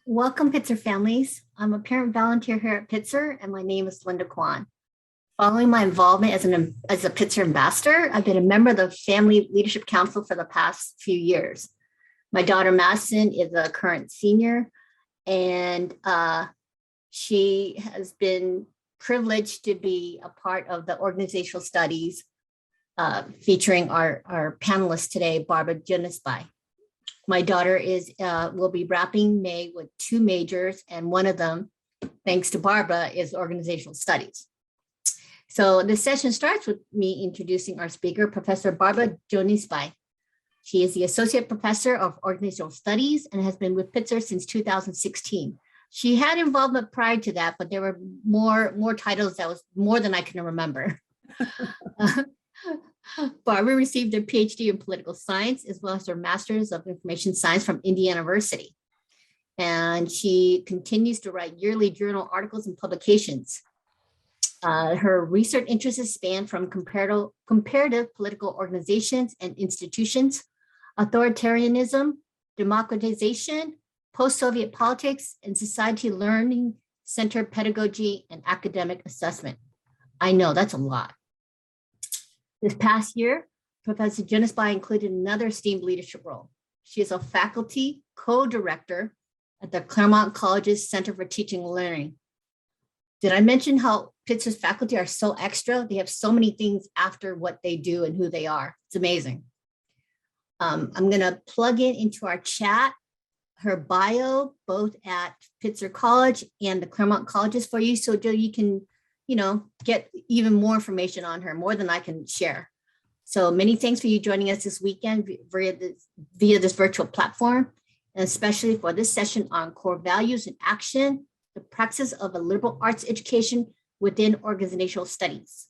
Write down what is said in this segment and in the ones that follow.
Welcome, Pitzer families. I'm a parent volunteer here at Pitzer, and my name is Linda Kwan. Following my involvement as a Pitzer ambassador, I've been a member of the Family Leadership Council for the past few years. My daughter Madison is a current senior, and she has been privileged to be a part of the organizational studies featuring our panelists today, Barbara Junisbai. My daughter will be wrapping May with 2 majors, and one of them, thanks to Barbara, is organizational studies. So this session starts with me introducing our speaker, Professor Barbara Junisbai. She is the Associate Professor of Organizational Studies and has been with Pitzer since 2016. She had involvement prior to that, but there were more titles that was more than I can remember. Barbara received her PhD in political science as well as her Master's of Information Science from Indiana University. And she continues to write yearly journal articles and publications. Her research interests span from comparative political organizations and institutions, authoritarianism, democratization, post-Soviet politics, and society learning-centered pedagogy and academic assessment. I know that's a lot. This past year, Professor Junisbai included another esteemed leadership role. She is a faculty co-director at the Claremont College's Center for Teaching and Learning. Did I mention how Pitzer's faculty are so extra? They have so many things after what they do and who they are. It's amazing. I'm going to plug into our chat her bio, both at Pitzer College and the Claremont Colleges for you, so you can get even more information on her, more than I can share. So many thanks for you joining us this weekend via this virtual platform, and especially for this session on core values and action, the praxis of a liberal arts education within organizational studies.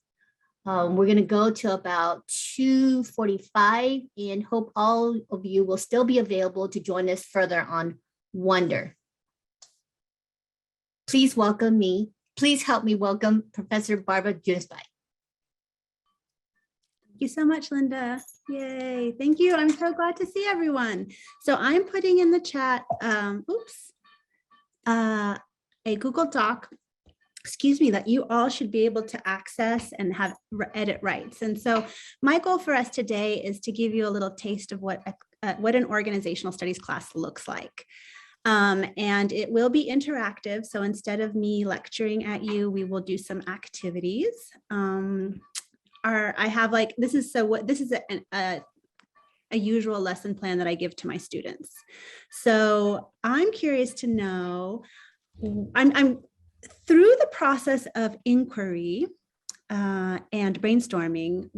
We're going to go to about 2:45 and hope all of you will still be available to join us further on Wonder. Please help me welcome Professor Barbara Junisbai. Thank you so much, Linda. Yay, thank you. I'm so glad to see everyone. So I'm putting in the chat, a Google Doc, that you all should be able to access and have edit rights. And so my goal for us today is to give you a little taste of what an organizational studies class looks like. And it will be interactive. So instead of me lecturing at you, we will do some activities. This is a usual lesson plan that I give to my students. So I'm curious to know, I'm through the process of inquiry and brainstorming,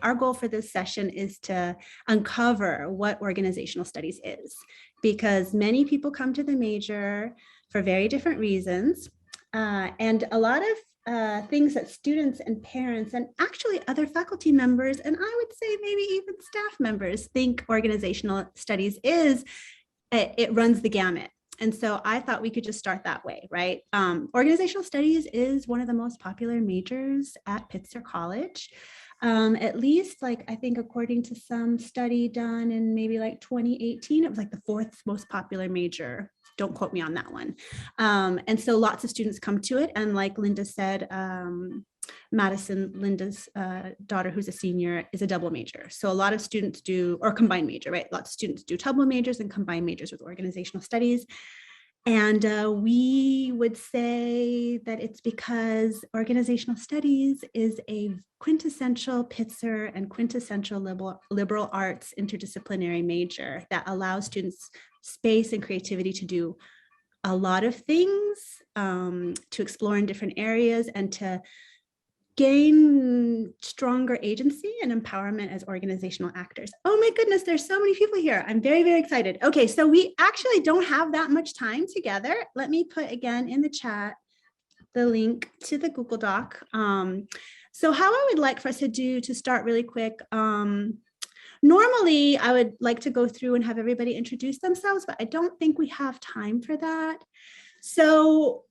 our goal for this session is to uncover what organizational studies is, because many people come to the major for very different reasons. And a lot of things that students and parents and actually other faculty members, and I would say maybe even staff members, think organizational studies is, it runs the gamut. And so I thought we could just start that way, right? Organizational studies is one of the most popular majors at Pitzer College. At least, I think according to some study done in maybe 2018, it was the 4th most popular major. Don't quote me on that one. And so lots of students come to it. And like Linda said, Madison, Linda's daughter, who's a senior, is a double major. So a lot of students do, or combined major, right? Lots of students do double majors and combined majors with organizational studies. And we would say that it's because organizational studies is a quintessential Pitzer and quintessential liberal arts interdisciplinary major that allows students space and creativity to do a lot of things, to explore in different areas, and to gain stronger agency and empowerment as organizational actors. Oh my goodness, there's so many people here. I'm very, very excited. Okay, so we actually don't have that much time together. Let me put again in the chat the link to the Google Doc. So how I would like for us to start really quick. Normally, I would like to go through and have everybody introduce themselves, but I don't think we have time for that. So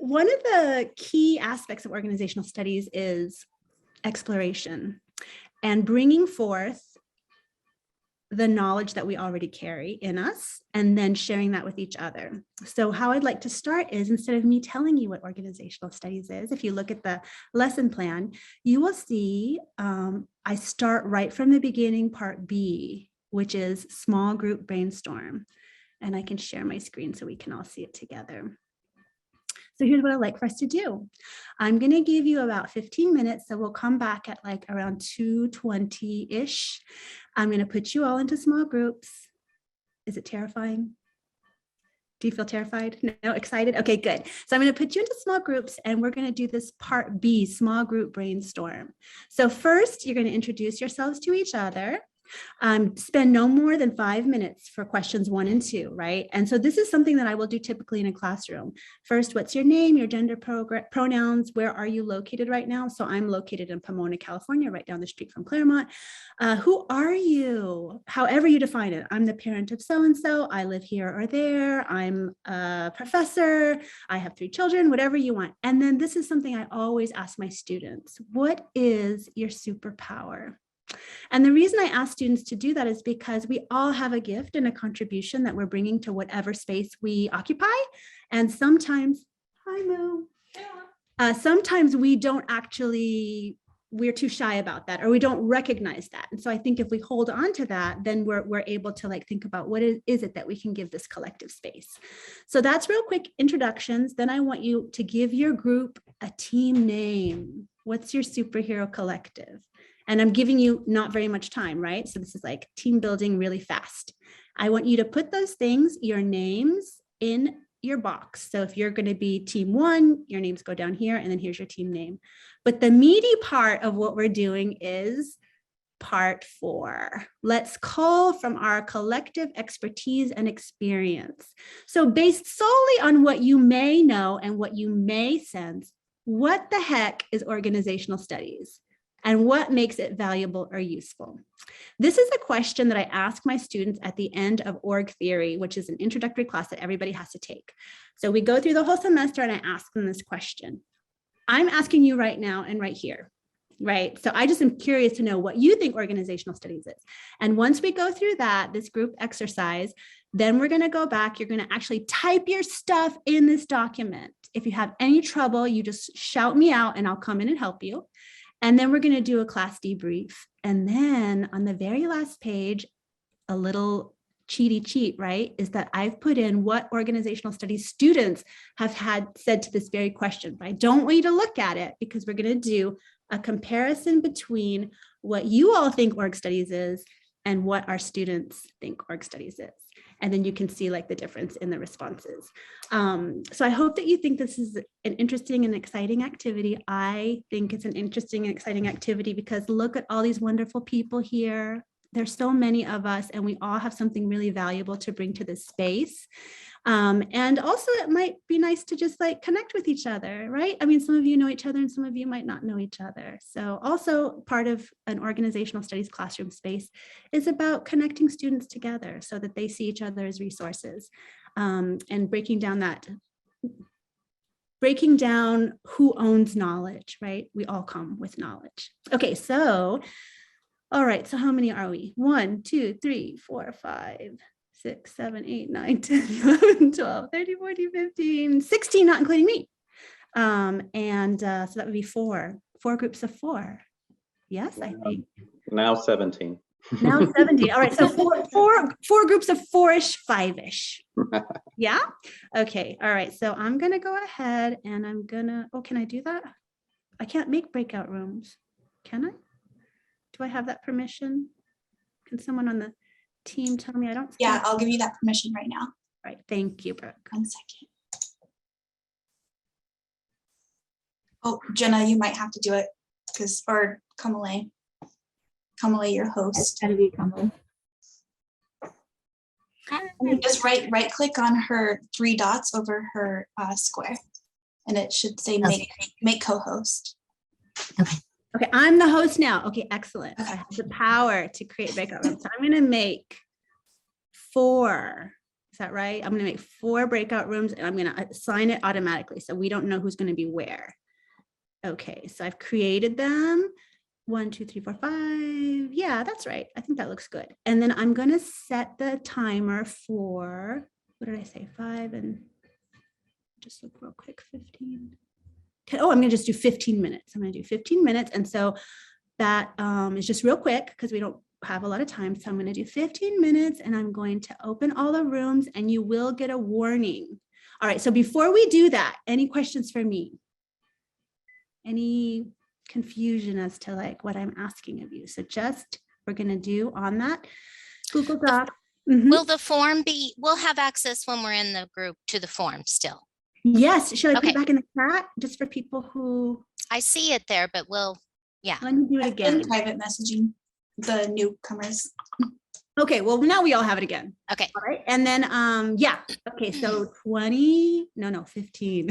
one of the key aspects of organizational studies is exploration and bringing forth the knowledge that we already carry in us and then sharing that with each other. So how I'd like to start is, instead of me telling you what organizational studies is, if you look at the lesson plan, you will see I start right from the beginning, part B, which is small group brainstorm. And I can share my screen so we can all see it together. So here's what I'd like for us to do. I'm going to give you about 15 minutes. So we'll come back at like around 2:20-ish. I'm going to put you all into small groups. Is it terrifying? Do you feel terrified? No, excited? Okay, good. So I'm going to put you into small groups and we're going to do this part B, small group brainstorm. So first, you're going to introduce yourselves to each other. Spend no more than 5 minutes for questions 1 and 2, right? And so this is something that I will do typically in a classroom. First, what's your name, your gender pronouns, where are you located right now? So I'm located in Pomona, California, right down the street from Claremont. Who are you? However you define it. I'm the parent of so-and-so, I live here or there, I'm a professor, I have 3 children, whatever you want. And then this is something I always ask my students. What is your superpower? And the reason I ask students to do that is because we all have a gift and a contribution that we're bringing to whatever space we occupy. And sometimes, hi Moo, sometimes we don't actually, we're too shy about that, or we don't recognize that. And so I think if we hold on to that, then we're able to like think about what is it that we can give this collective space. So that's real quick introductions. Then I want you to give your group a team name. What's your superhero collective? And I'm giving you not very much time, right? So this is like team building really fast. I want you to put those things, your names, in your box. So if you're going to be team 1, your names go down here, and then here's your team name. But the meaty part of what we're doing is part 4. Let's call from our collective expertise and experience. So based solely on what you may know and what you may sense, what the heck is organizational studies? And what makes it valuable or useful? This is a question that I ask my students at the end of org theory, which is an introductory class that everybody has to take. So we go through the whole semester and I ask them this question. I'm asking you right now and right here, right? So I just am curious to know what you think organizational studies is. And once we go through that, this group exercise, then we're going to go back. You're going to actually type your stuff in this document. If you have any trouble, you just shout me out and I'll come in and help you. And then we're going to do a class debrief. And then on the very last page, a little cheaty cheat, right, is that I've put in what organizational studies students have had said to this very question. But I don't want you to look at it because we're going to do a comparison between what you all think org studies is and what our students think org studies is. And then you can see like the difference in the responses. So I hope that you think this is an interesting and exciting activity. I think it's an interesting and exciting activity because look at all these wonderful people here. There's so many of us and we all have something really valuable to bring to this space. And also it might be nice to just like connect with each other, right? I mean, some of you know each other and some of you might not know each other. So also part of an organizational studies classroom space is about connecting students together so that they see each other as resources, and breaking down who owns knowledge, right? We all come with knowledge. Okay, so, all right, so how many are we? 1, 2, 3, 4, 5, 6, 7, 8, 9, 10, 11, 12, 13, 14, 15, 16, not including me. So that would be 4 groups of 4. Yes, I think. Now 17. Now 17. All right, so four groups of 4-ish, 5-ish. Yeah? Okay, all right, so I'm gonna go ahead and I'm gonna, oh, can I do that? I can't make breakout rooms, can I? Do I have that permission? Can someone on the team tell me I don't? Yeah, I'll give you that permission right now. All right, thank you, Brooke. 1 second. Oh, Jenna, you might have to do it because, or Kamale, your host. Just right click on her 3 dots over her square, and it should say make co-host. Okay, I'm the host now. Okay, excellent. Okay. I have the power to create breakout rooms. So I'm going to make 4. Is that right? I'm going to make 4 breakout rooms and I'm going to assign it automatically. So we don't know who's going to be where. Okay, so I've created them. 1, 2, 3, 4, 5. Yeah, that's right. I think that looks good. And then I'm going to set the timer for, what did I say? 5 and just look real quick, 15. Okay. Oh, I'm going to just do 15 minutes. I'm going to do 15 minutes. And so that is just real quick because we don't have a lot of time. So I'm going to do 15 minutes and I'm going to open all the rooms and you will get a warning. All right. So before we do that, any questions for me? Any confusion as to like what I'm asking of you? So just, we're going to do on that Google Doc. Will the form be, we'll have access when we're in the group to the form still? Yes. Should I put Okay. it back in the chat just for people who? I see it there, but yeah. Let me do it I've again. been private messaging the newcomers. Okay. Well, now we all have it again. Okay. All right. And then, yeah. Okay. So 15.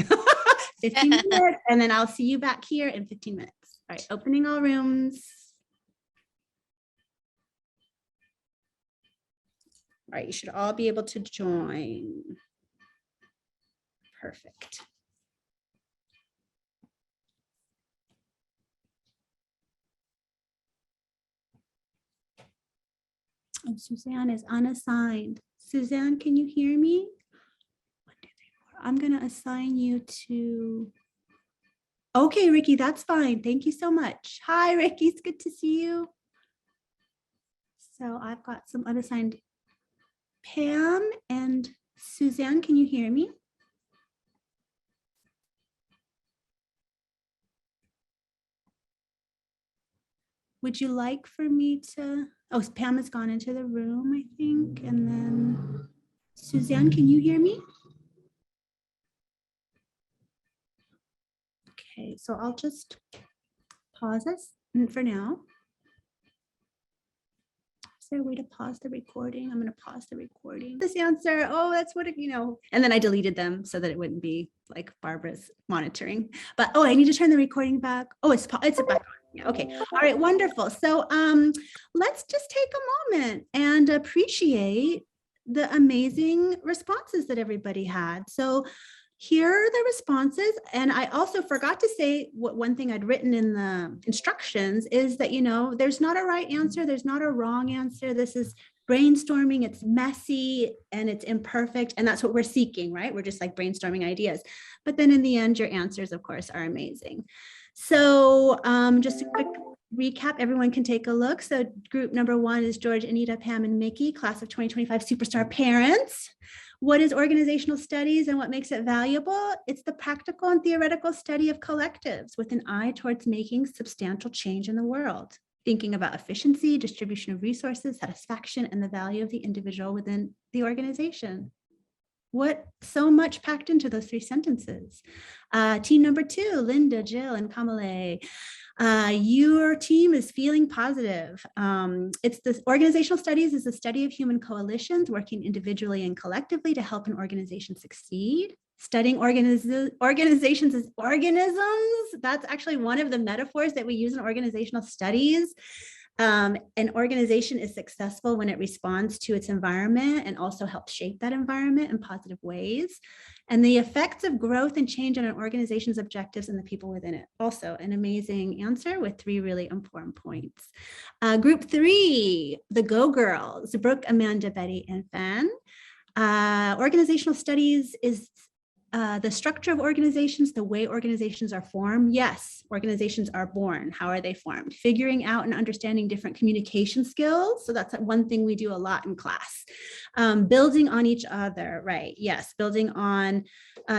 15 minutes. And then I'll see you back here in 15 minutes. All right. Opening all rooms. All right. You should all be able to join. Perfect. Oh, Suzanne is unassigned. Suzanne, can you hear me? 1, 2, 3, 4. I'm going to assign you to. Okay, Ricky, that's fine. Thank you so much. Hi, Ricky. It's good to see you. So I've got some unassigned. Pam and Suzanne, can you hear me? Would you like for me to? Oh, Pam has gone into the room, I think. And then Suzanne, can you hear me? Okay, so I'll just pause this for now. Is there a way to pause the recording? I'm going to pause the recording. This answer, oh, that's what it, and then I deleted them so that it wouldn't be like Barbara's monitoring. But oh, I need to turn the recording back. Oh, it's back on. Yeah, okay. All right, wonderful. So let's just take a moment and appreciate the amazing responses that everybody had. So here are the responses. And I also forgot to say one thing I'd written in the instructions is that, there's not a right answer. There's not a wrong answer. This is brainstorming. It's messy and it's imperfect. And that's what we're seeking, right? We're just like brainstorming ideas. But then in the end, your answers, of course, are amazing. So just a quick recap, everyone can take a look. So group number 1 is George, Anita, Pam, and Mickey, class of 2025 superstar parents. What is organizational studies and what makes it valuable? It's the practical and theoretical study of collectives with an eye towards making substantial change in the world, thinking about efficiency, distribution of resources, satisfaction, and the value of the individual within the organization. What so much packed into those 3 sentences. Team number 2, Linda, Jill, and Kamale. Your team is feeling positive. It's this organizational studies is a study of human coalitions working individually and collectively to help an organization succeed. Studying organizations as organisms. That's actually one of the metaphors that we use in organizational studies. An organization is successful when it responds to its environment and also helps shape that environment in positive ways. And the effects of growth and change on an organization's objectives and the people within it. Also an amazing answer with 3 really important points. Group 3, the Go Girls, Brooke, Amanda, Betty, and Fan. Organizational studies is the structure of organizations, the way organizations are formed. Yes, organizations are born. How are they formed? Figuring out and understanding different communication skills. So that's one thing we do a lot in class. Building on each other, right? Yes, building on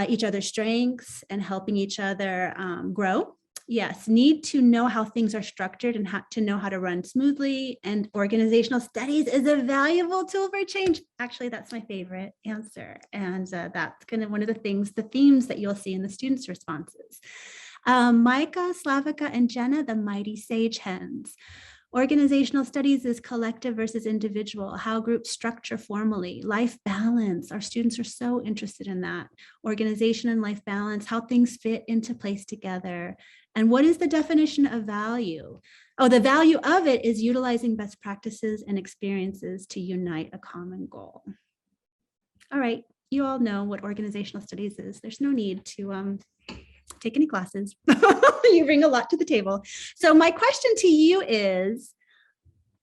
each other's strengths and helping each other grow. Yes, need to know how things are structured and how to know how to run smoothly. And organizational studies is a valuable tool for change. Actually, that's my favorite answer. And that's kind of one of the themes that you'll see in the students' responses. Micah, Slavika, and Jenna, the mighty sage hens. Organizational studies is collective versus individual, how groups structure formally, life balance. Our students are so interested in that. Organization and life balance, how things fit into place together. And what is the definition of value? Oh, the value of it is utilizing best practices and experiences to unite a common goal. All right, you all know what organizational studies is. There's no need to to take any classes. You bring a lot to the table. So my question to you is,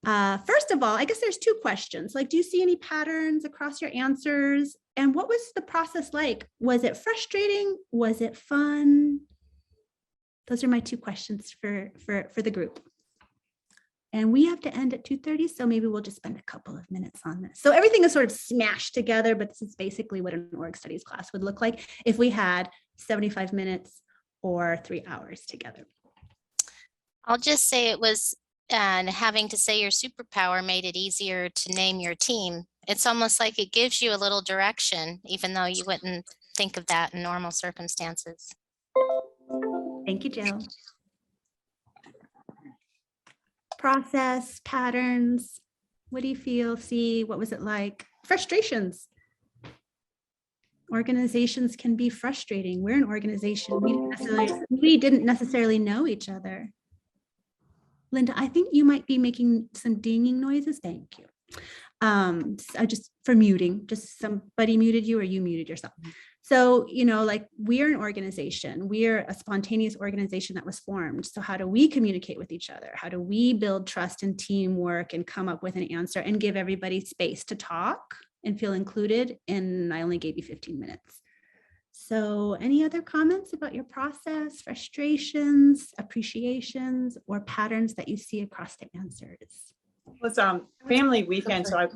first of all, I guess there's two questions. Like, do you see any patterns across your answers? And what was the process like? Was it frustrating? Was it fun? Those are my two questions for the group. And we have to end at 2:30, so maybe we'll just spend a couple of minutes on this. So everything is sort of smashed together, but this is basically what an org studies class would look like if we had 75 minutes or 3 hours together. I'll just say it was, and having to say your superpower made it easier to name your team. It's almost like it gives you a little direction, even though you wouldn't think of that in normal circumstances. Thank you, Jill. Process, patterns. What do you feel, see? What was it like? Frustrations. Organizations can be frustrating. We're an organization. We didn't necessarily know each other. Linda, I think you might be making some dinging noises. Thank you. I just for muting, just somebody muted you or you muted yourself. So, you know, like we're an organization, we're a spontaneous organization that was formed. So how do we communicate with each other? How do we build trust and teamwork and come up with an answer and give everybody space to talk and feel included? And I only gave you 15 minutes. So any other comments about your process, frustrations, appreciations, or patterns that you see across the answers? It's family weekend, so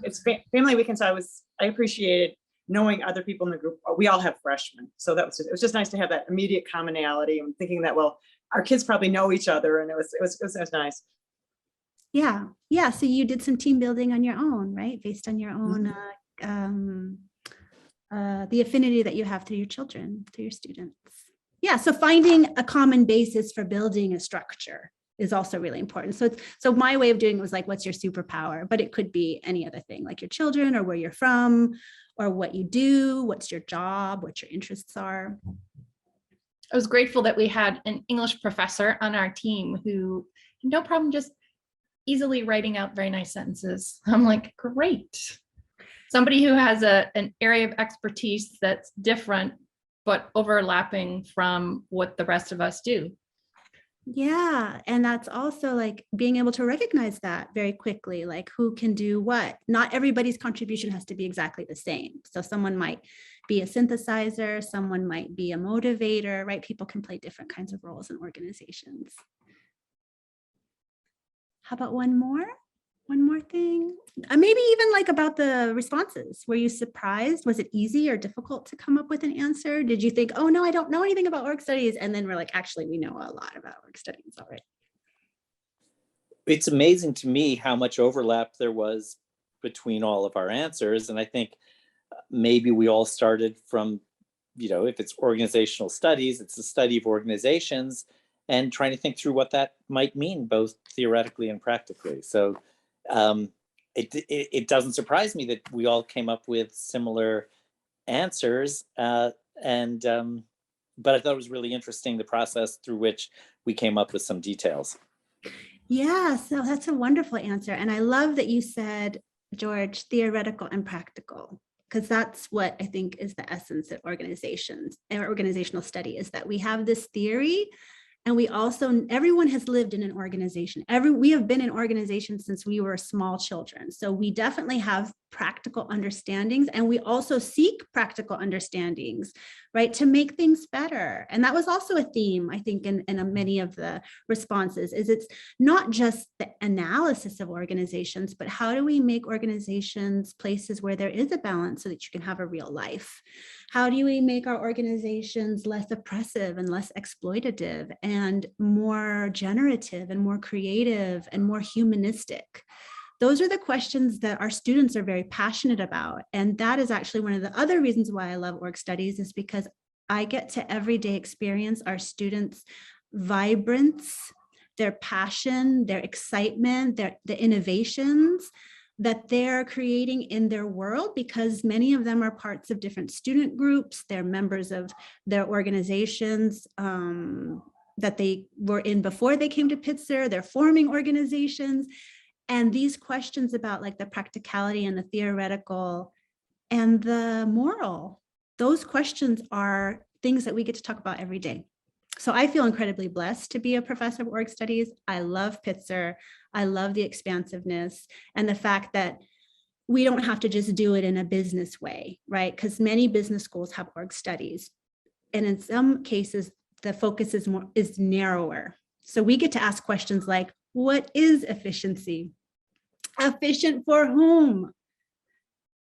family weekend. So I appreciated knowing other people in the group. We all have freshmen, so it was just nice to have that immediate commonality. I'm thinking that, well, our kids probably know each other, and it was nice. Yeah. So you did some team building on your own, right? Based on your own the affinity that you have through your children, through your students. Yeah. So finding a common basis for building a structure is also really important. So my way of doing it was like, what's your superpower? But it could be any other thing, like your children or where you're from or what you do, what's your job, what your interests are. I was grateful that we had an English professor on our team who, no problem, just easily writing out very nice sentences. I'm like, great. Somebody who has an area of expertise that's different, but overlapping from what the rest of us do. Yeah. And that's also like being able to recognize that very quickly, like who can do what. Not everybody's contribution has to be exactly the same. So someone might be a synthesizer, someone might be a motivator, right? People can play different kinds of roles in organizations. How about one more thing? Maybe even like about the responses. Were you surprised? Was it easy or difficult to come up with an answer? Did you think, oh no, I don't know anything about org studies? And then we're like, actually, we know a lot about org studies already. It's amazing to me how much overlap there was between all of our answers. And I think maybe we all started from, if it's organizational studies, it's the study of organizations and trying to think through what that might mean, both theoretically and practically. So it doesn't surprise me that we all came up with similar answers. But I thought it was really interesting, the process through which we came up with some details. Yeah, so that's a wonderful answer. And I love that you said, George, theoretical and practical, because that's what I think is the essence of organizations or organizational study, is that we have this theory. And we also, everyone has lived in an organization. We have been in organizations since we were small children. So we definitely have practical understandings, and we also seek practical understandings, right, to make things better. And that was also a theme, I think, in many of the responses, is it's not just the analysis of organizations, but how do we make organizations places where there is a balance so that you can have a real life? How do we make our organizations less oppressive and less exploitative and more generative and more creative and more humanistic? Those are the questions that our students are very passionate about. And that is actually one of the other reasons why I love org studies, is because I get to everyday experience our students' vibrance, their passion, their excitement, the innovations that they're creating in their world, because many of them are parts of different student groups. They're members of their organizations that they were in before they came to Pitzer. They're forming organizations. And these questions about like the practicality and the theoretical and the moral, those questions are things that we get to talk about every day. So I feel incredibly blessed to be a professor of org studies. I love Pitzer. I love the expansiveness and the fact that we don't have to just do it in a business way, right? Because many business schools have org studies. And in some cases, the focus is narrower. So we get to ask questions like, what is efficiency? Efficient for whom?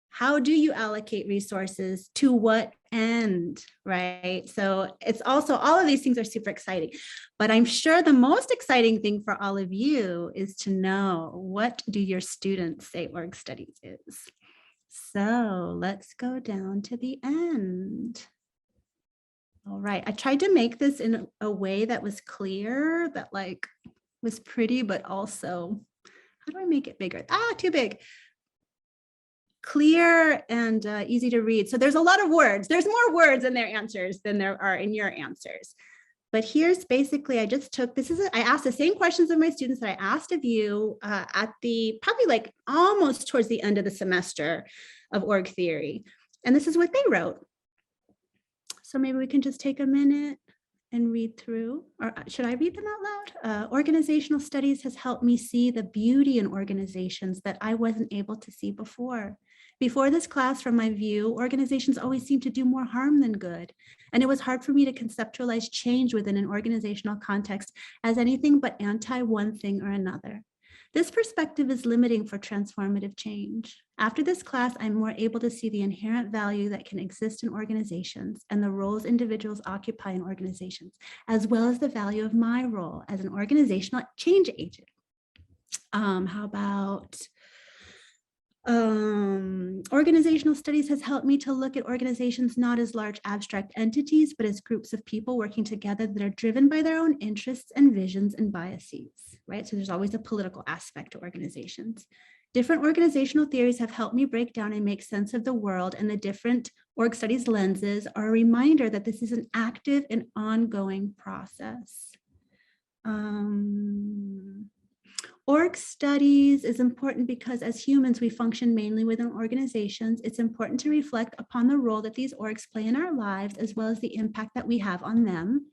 How do you allocate resources to what end, right? So it's also, all of these things are super exciting, but I'm sure the most exciting thing for all of you is to know, what do your students say org studies is? So let's go down to the end. All right, I tried to make this in a way that was clear, that like was pretty, but also, how do I make it bigger? Too big. Clear and easy to read. So there's a lot of words. There's more words in their answers than there are in your answers. But here's basically, I just took, I asked the same questions of my students that I asked of you at the, probably like almost towards the end of the semester of org theory. And this is what they wrote. So maybe we can just take a minute and read through, or should I read them out loud? Organizational studies has helped me see the beauty in organizations that I wasn't able to see before. Before this class, from my view, organizations always seem to do more harm than good. And it was hard for me to conceptualize change within an organizational context as anything but anti one thing or another. This perspective is limiting for transformative change. After this class, I'm more able to see the inherent value that can exist in organizations and the roles individuals occupy in organizations, as well as the value of my role as an organizational change agent. How about organizational studies has helped me to look at organizations not as large abstract entities, but as groups of people working together that are driven by their own interests and visions and biases, right? So there's always a political aspect to organizations. Different organizational theories have helped me break down and make sense of the world, and the different org studies lenses are a reminder that this is an active and ongoing process. Org studies is important because as humans, we function mainly within organizations. It's important to reflect upon the role that these orgs play in our lives, as well as the impact that we have on them.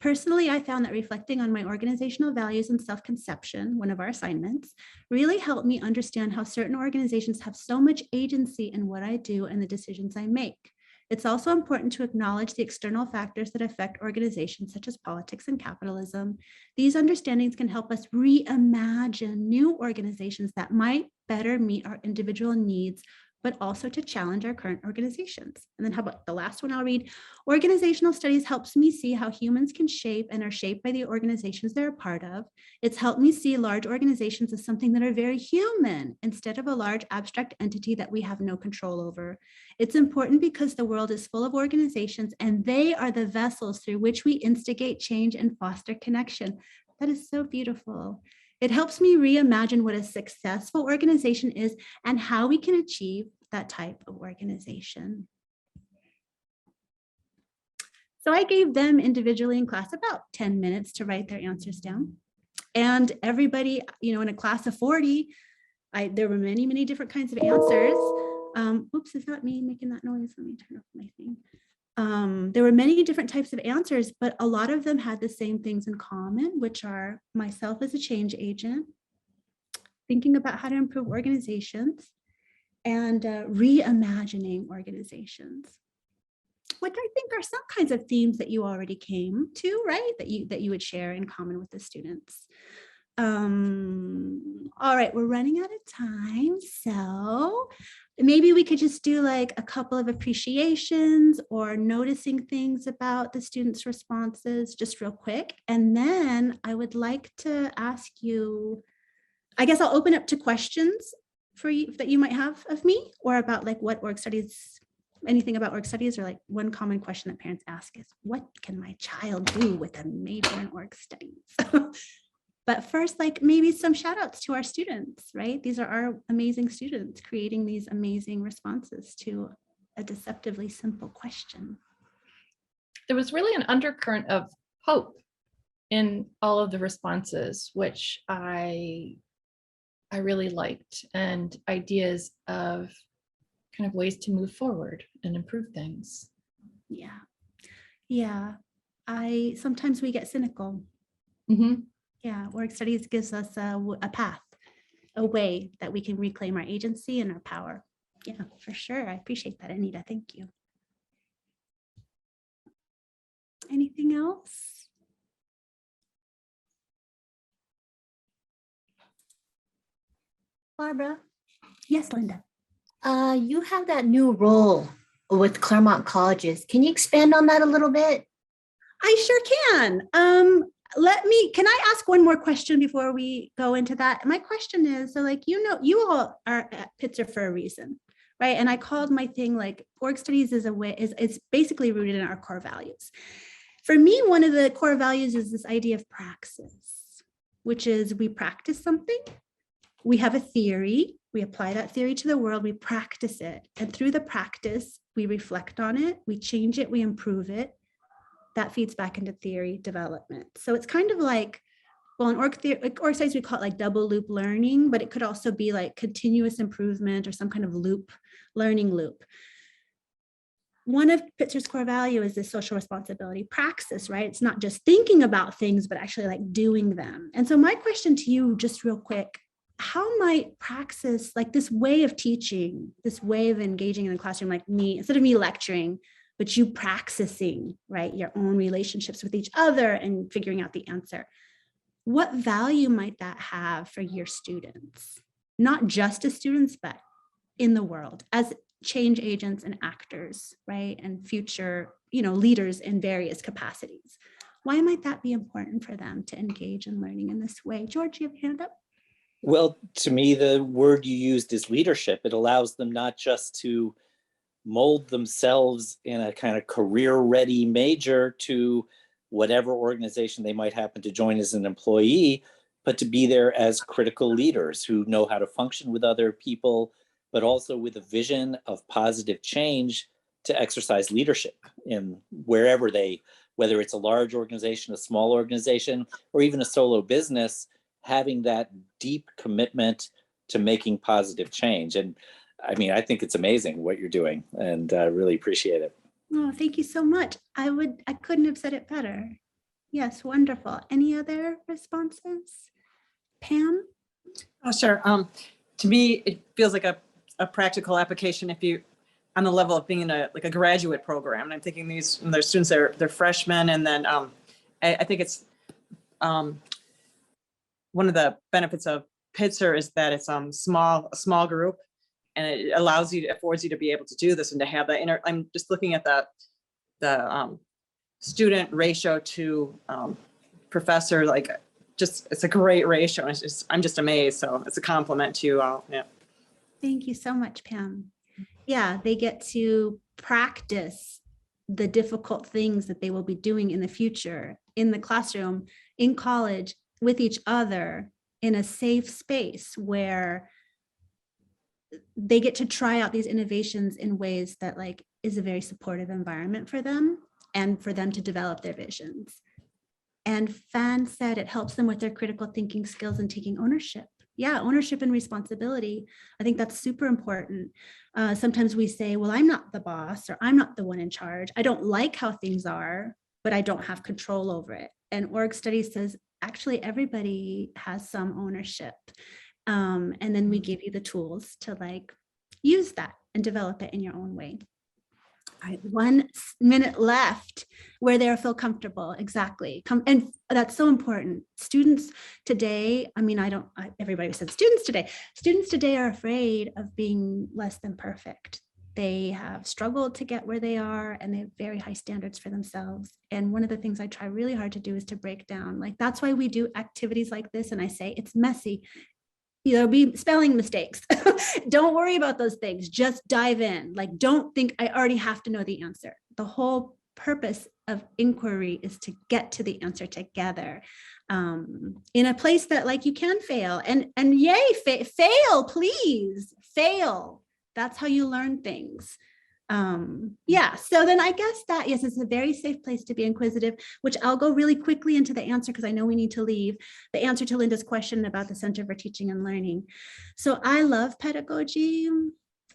Personally, I found that reflecting on my organizational values and self-conception, one of our assignments, really helped me understand how certain organizations have so much agency in what I do and the decisions I make. It's also important to acknowledge the external factors that affect organizations, such as politics and capitalism. These understandings can help us reimagine new organizations that might better meet our individual needs, but also to challenge our current organizations. And then how about the last one I'll read? Organizational studies helps me see how humans can shape and are shaped by the organizations they're a part of. It's helped me see large organizations as something that are very human instead of a large abstract entity that we have no control over. It's important because the world is full of organizations and they are the vessels through which we instigate change and foster connection. That is so beautiful. It helps me reimagine what a successful organization is and how we can achieve that type of organization. So I gave them individually in class about 10 minutes to write their answers down. And everybody, in a class of 40, there were many, many different kinds of answers. Oops, is that me making that noise? Let me turn off my thing. There were many different types of answers, but a lot of them had the same things in common, which are myself as a change agent, thinking about how to improve organizations, and reimagining organizations, which I think are some kinds of themes that you already came to, right? That you would share in common with the students. All right, we're running out of time, so maybe we could just do like a couple of appreciations or noticing things about the students' responses just real quick. And then I would like to ask you, I guess I'll open up to questions for you that you might have of me, or about like what org studies, anything about org studies, or like one common question that parents ask is, what can my child do with a major in org studies? But first, like maybe some shout outs to our students, right? These are our amazing students creating these amazing responses to a deceptively simple question. There was really an undercurrent of hope in all of the responses, which I really liked, and ideas of kind of ways to move forward and improve things. Yeah. sometimes we get cynical. Mhm. Yeah, work studies gives us a path, a way that we can reclaim our agency and our power. Yeah, for sure. I appreciate that, Anita. Thank you. Anything else? Barbara, Yes, Linda. you have that new role with Claremont Colleges. Can you expand on that a little bit? I sure can. Can I ask one more question before we go into that? My question is, so like, you all are at Pitzer for a reason, right? And I called my thing like org studies is it's basically rooted in our core values. For me, one of the core values is this idea of praxis, which is we practice something, we have a theory, we apply that theory to the world, we practice it. And through the practice, we reflect on it, we change it, we improve it. That feeds back into theory development. So it's kind of like, well, in org studies, we call it like double loop learning, but it could also be like continuous improvement or some kind of loop, learning loop. One of Pitzer's core value is this social responsibility praxis, right? It's not just thinking about things, but actually like doing them. And so my question to you, just real quick, how might praxis, like this way of teaching, this way of engaging in the classroom, like me, instead of me lecturing, but you praxising, right, your own relationships with each other and figuring out the answer. What value might that have for your students? Not just as students, but in the world as change agents and actors, right? And future, leaders in various capacities. Why might that be important for them to engage in learning in this way? George, you have your hand up? Well, to me, the word you used is leadership. It allows them not just to mold themselves in a kind of career-ready major to whatever organization they might happen to join as an employee, but to be there as critical leaders who know how to function with other people, but also with a vision of positive change to exercise leadership in wherever whether it's a large organization, a small organization, or even a solo business, having that deep commitment to making positive change. And I mean, I think it's amazing what you're doing, and I really appreciate it. Oh, thank you so much. I couldn't have said it better. Yes, wonderful. Any other responses? Pam? Oh, sure. To me, it feels like a practical application if you, on the level of being in a graduate program. And I'm thinking their students, they're freshmen. And then I think it's one of the benefits of Pitzer is that it's a small group, and it affords you to be able to do this and to have that I'm just looking at the student ratio to professor, it's a great ratio. I'm just amazed. So it's a compliment to you all. Yeah. Thank you so much, Pam. Yeah, they get to practice the difficult things that they will be doing in the future, in the classroom, in college, with each other, in a safe space where they get to try out these innovations in ways that is a very supportive environment for them and for them to develop their visions. And Fan said it helps them with their critical thinking skills and taking ownership. Yeah, ownership and responsibility. I think that's super important. Sometimes we say, well, I'm not the boss, or I'm not the one in charge. I don't like how things are, but I don't have control over it. And org studies says, actually, everybody has some ownership. And then we give you the tools to use that and develop it in your own way. All right, 1 minute left where they feel comfortable. Exactly. And that's so important. Students today, everybody said students today are afraid of being less than perfect. They have struggled to get where they are, and they have very high standards for themselves. And one of the things I try really hard to do is to break down, that's why we do activities like this. And I say, it's messy. There'll be spelling mistakes. Don't worry about those things. Just dive in. Don't think I already have to know the answer. The whole purpose of inquiry is to get to the answer together in a place that you can fail and yay, fail, please fail. That's how you learn things. Yeah, so then I guess that, yes, it's a very safe place to be inquisitive, which I'll go really quickly into the answer because I know we need to leave. The answer to Linda's question about the Center for Teaching and Learning. So I love pedagogy.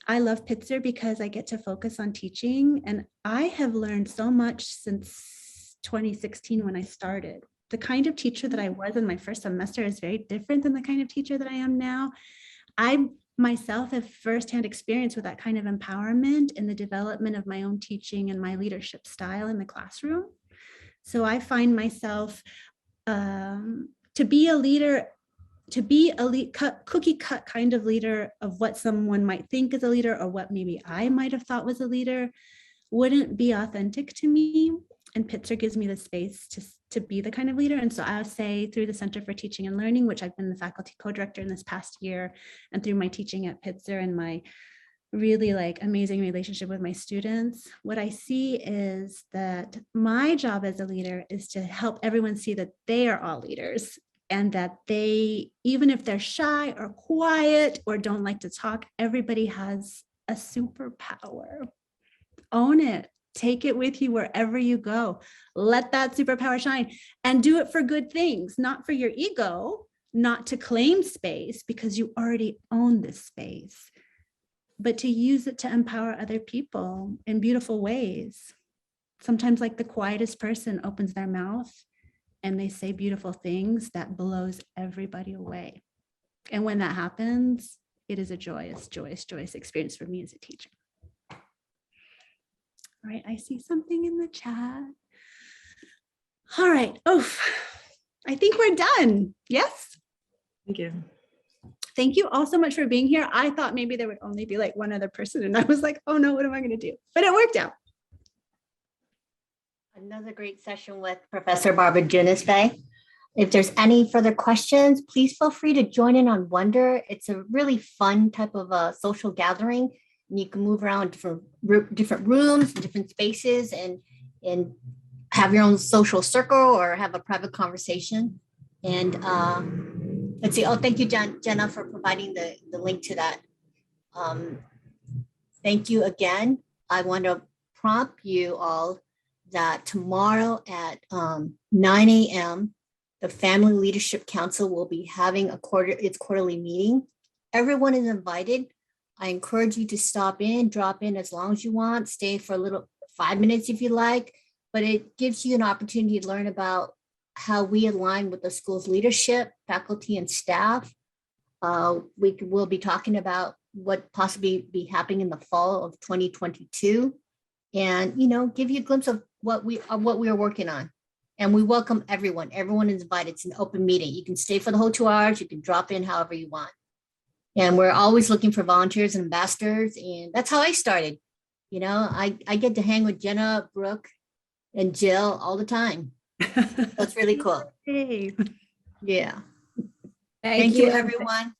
I love Pitzer because I get to focus on teaching, and I have learned so much since 2016 when I started. The kind of teacher that I was in my first semester is very different than the kind of teacher that I am now. I myself have firsthand experience with that kind of empowerment in the development of my own teaching and my leadership style in the classroom. So I find myself to be a leader, to be a cookie cut kind of leader of what someone might think is a leader or what maybe I might have thought was a leader wouldn't be authentic to me. And Pitzer gives me the space to be the kind of leader. And so I'll say through the Center for Teaching and Learning, which I've been the faculty co-director in this past year, and through my teaching at Pitzer and my really like amazing relationship with my students, what I see is that my job as a leader is to help everyone see that they are all leaders and that they, even if they're shy or quiet or don't like to talk, everybody has a superpower. Own it. Take it with you wherever you go. Let that superpower shine and do it for good things, not for your ego, not to claim space because you already own this space, but to use it to empower other people in beautiful ways. Sometimes like the quietest person opens their mouth and they say beautiful things that blows everybody away. And when that happens, it is a joyous, joyous, joyous experience for me as a teacher. All right, I see something in the chat. All right, I think we're done. Yes? Thank you. Thank you all so much for being here. I thought maybe there would only be like one other person and I was like, oh no, what am I gonna do? But it worked out. Another great session with Professor Barbara Junisbai. If there's any further questions, please feel free to join in on Wonder. It's a really fun type of a social gathering. And you can move around different rooms, different spaces, and have your own social circle or have a private conversation. And let's see. Oh, thank you, Jenna, for providing the link to that. Thank you again. I want to prompt you all that tomorrow at 9 a.m., the Family Leadership Council will be having its quarterly meeting. Everyone is invited. I encourage you to stop in, drop in as long as you want, stay for a little 5 minutes if you like, but it gives you an opportunity to learn about how we align with the school's leadership, faculty, and staff. We'll be talking about what possibly be happening in the fall of 2022, and give you a glimpse of what we are working on. And we welcome everyone. Everyone is invited. It's an open meeting. You can stay for the whole 2 hours. You can drop in however you want. And we're always looking for volunteers and ambassadors. And that's how I started. I get to hang with Jenna, Brooke, and Jill all the time. That's really cool. Hey. Yeah. Thank you, everyone.